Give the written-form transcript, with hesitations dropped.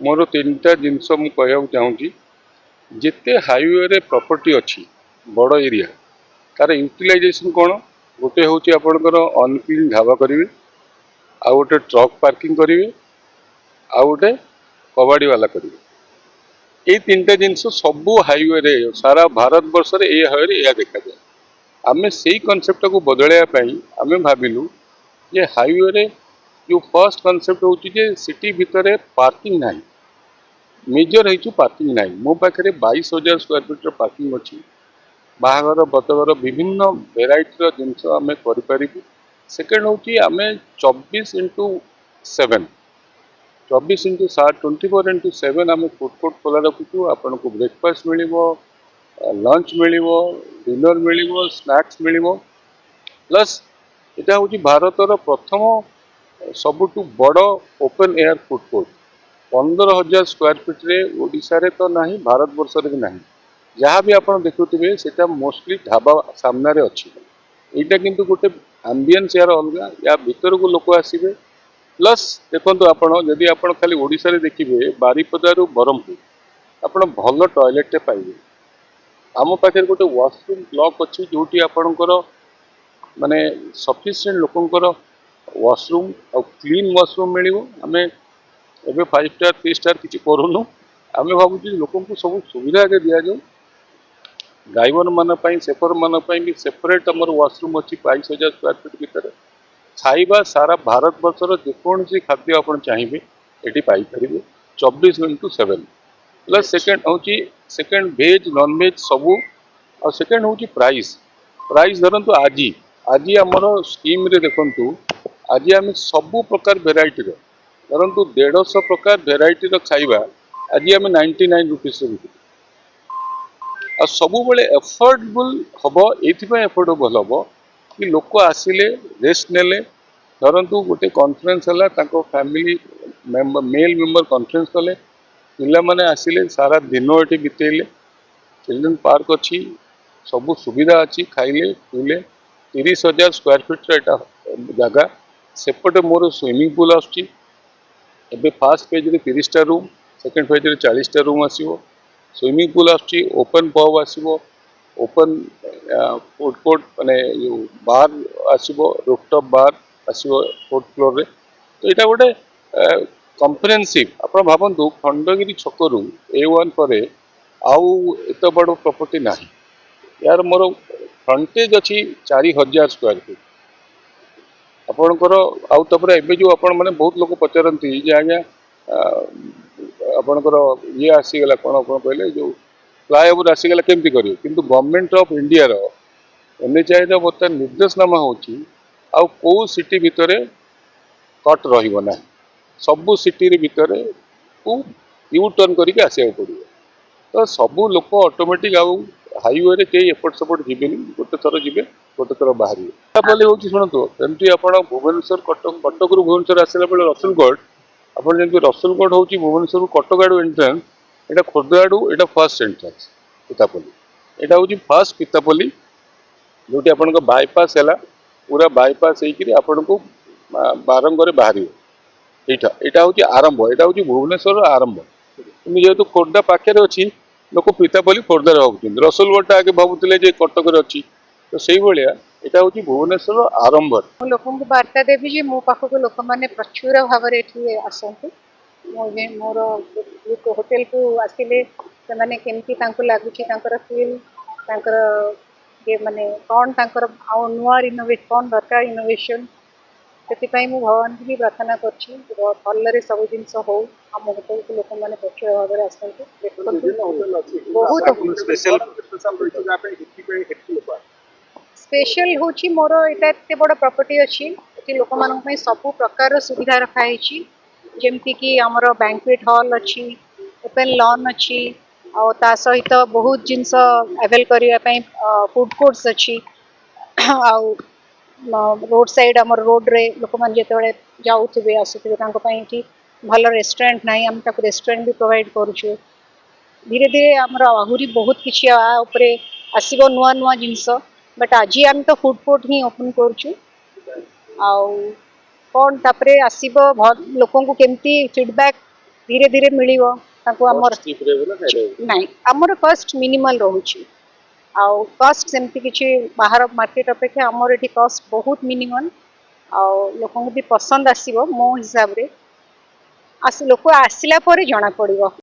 मोर तीनटा जिनस मु कहूँ चाहूँगी जिते हाईवे रे प्रॉपर्टी अच्छी बड़ एरिया तार यूटिलाइजेशन कौन गोटे हूँ आपणकर अनक्लीन ढाबा करेंगे आउ गोटे ट्रक पार्किंग करेंगे आउ गोटे कबाड़ी वाला करेंगे ये तीनटा जिनस सबू हाईवे रे सारा भारत वर्ष रे ए हाईवे रे देखा जाए आम से कनसेप्ट को बदलवाई आम भाविलु जे हाईवे रे जो फर्स्ट कनसेप्ट हूँ सिटी भितर पार्किंग ना मेजर हो पार्किंग ना मो पाखे 22,000 स्क्वायर फीट पार्किंग अच्छी बाहागर बतगर विभिन्न भेराइटर जिनस आम कर सेकेंड हूँ आम 24x7 24x7 आम फुड कोर्ट खोला रखुचु आपन को ब्रेकफास्ट मिल लंच मिल डिनर मिल स्नैक्स मिल प्लस यहाँ हूँ भारतर प्रथम सबुठ बड़ open air food court 15,000 square feet रे ओडिशा रे तो नहीं भारत वर्ष रे भी नहीं जहाँ भी आप देखुवे से मोस्टली ढाबा सामने अच्छी यहाँ किंतु गोटे आंबियंस यार अलग या भीतर को लोक आसवे प्लस देखो आपड़ जदि आप खाली ओडिशा रे देखिए बारिपदारू ब्रह्मपुर आप भल टॉयलेट पाइबे आम पाखे गोटे वाशरूम ब्लॉक अच्छी जो आपणकर माने सफिशिएंट लोकंकर वाशरूम और क्लीन वाशरूम मिल आम एवं 5 स्टार 3 स्टार किसी करूनु आम भावुँ लोक सब सुविधा दि जाऊ ड्राइवर मान सेफर मान भी सेपरेट आम वाशरूम अच्छी 22,000 स्क्वायर फीट भितर खाइबा सारा भारत वर्षर जेकोसी खाद्य आप चाहिए ये पाइपर 24x7 प्लस सेकेंड भेज नॉन भेज सबू और सेकेंड हूँ प्राइस प्राइस धरतु आज आमर स्कीम रे देखु आज आम सबू प्रकार भेराइटी धरतु 150 प्रकार भेराइटी खाइबा आज आम 99 रुपीस आ सब बेले एफोर्डेबल हम ये एफोर्डेबल हम कि लोक आसिले रेस्ट नेले धरतु गोटे कॉन्फ्रेंस है फैमिली मेल मेंबर कॉन्फ्रेंस कले पिला माने आसिले सारा दिन ये बितेले चिल्ड्रेन पार्क अच्छी सबू सुविधा अच्छी खाइले पीले 30,000 स्क्वायर फीट एटा जगह सेपटे मोर स्विमिंग पूल आसुची एबे फर्स्ट फेज रे 30टा रूम सेकेंड फेज रे 40टा रूम आसीबो स्विमिंग पूल आसुची ओपन पब आसीबो ओपन फूड कोर्ट माने जो बार आसीबो रूफटॉप बार आसीबो 4th फ्लोर रे तो यहाँ गोटे कम्प्रेहेंसिव आप भावतु खंडगिरी छकरू A1 पर आउ एत बड़ प्रॉपर्टी ना यार मोर फ्रंटेज अच्छी 4,000 स्क्वायर फीट आपणकर आउे एवं जो आपण मैंने बहुत लोग पचारती जे आज्ञा आपणकर ये आसीगला कौन आप कहले जो फ्लाईओवर आसीगला केमती करेंगे किंतु गवर्नमेंट ऑफ इंडिया रो NHAI रो बर्तमान निर्देशनामा होची आउ को सिटी भितर कट रहिबो ना सबू सिटी भितर को यू टर्न करके आसिया पड़ो तो सबू लोक ऑटोमेटिक आउ हाईवे रे कई एपट सपट जीवेनि गोटे थर जीवे गोटे थर बाहर पितापल्ली हूँ शुणु जमी आप भुवनेश्वर कटक रु भुवनेश्वर आसला बेले रसुलगढ़ आप जमी रसुलगढ़ हूँ भुवनेश्वर कटक आड़ू एंट्रांस यहाँ खोर्धा आड़ू यहाँ फर्स्ट एंट्रांस पितापल्ली यहाँ हूँ फर्स्ट पितापल्ली जो आप बाईपास है पूरा बाईपास होकर को बारंगे बाहर यहाँ हूँ आरंभ यहाँ हूँ भुवनेश्वर आरंभ जेहेतु खोर्धा पाखे अच्छी लोक पितापल्ली खोर्धार भावुं रसुलगढ़ आगे भावुले कटक अच्छी तो से भाया यहाँ हूँ भुवनेश्वर आरंभ लोक बार्ता देवी मो पाखक लोक मैंने प्रचुर भाव में आसतु मोर होटेल को आसिले से केमती लगुच फिल ये माने कौन नुआ इनोवेट कौन दरकार इनोवेशन से भगवान की भी प्रार्थना कर सब जिन हो आम होटेल को लोक मैंने प्रचुर भाव में आसतु बहुत स्पेशल हूँ मोर यहाँ एत बड़ प्रॉपर्टी अच्छी लोक मान सब प्रकार सुविधा रखाई जमती कि आमर बैंक्वेट हॉल अच्छी ओपन लॉन अच्छी और ता सहित बहुत जिनस अवेल करने फूड कोर्ट्स अच्छी आउ रोड साइड आम रोड रे लोक मैंने जो जाऊे आसुवे भल रेस्टोरेंट ना आम रेस्टोरेंट भी प्रोवाइड करुचु धीरे धीरे आमर आहरी बहुत किसी आसब नुआ नुआ जिनस बट आज आम तो फूड कोर्ट ही ओपन करुचु कौन तापरे आसब लोक केमती फीडबैक धीरे धीरे मिलिवो ताको हमर Cost cheap ରହିବ ନା ଖାଇବା ପାଇଁ? नहीं हमर कॉस्ट मिनिमल रहउची आउ कॉस्ट सेमती किछि बाहर मार्केट अपेक्षा हमर एठी कॉस्ट बहुत मिनिमल आउ लोकन भी पसंद आसीबो मो हिसाब रे लोक आसिला पर जना पड़िबो।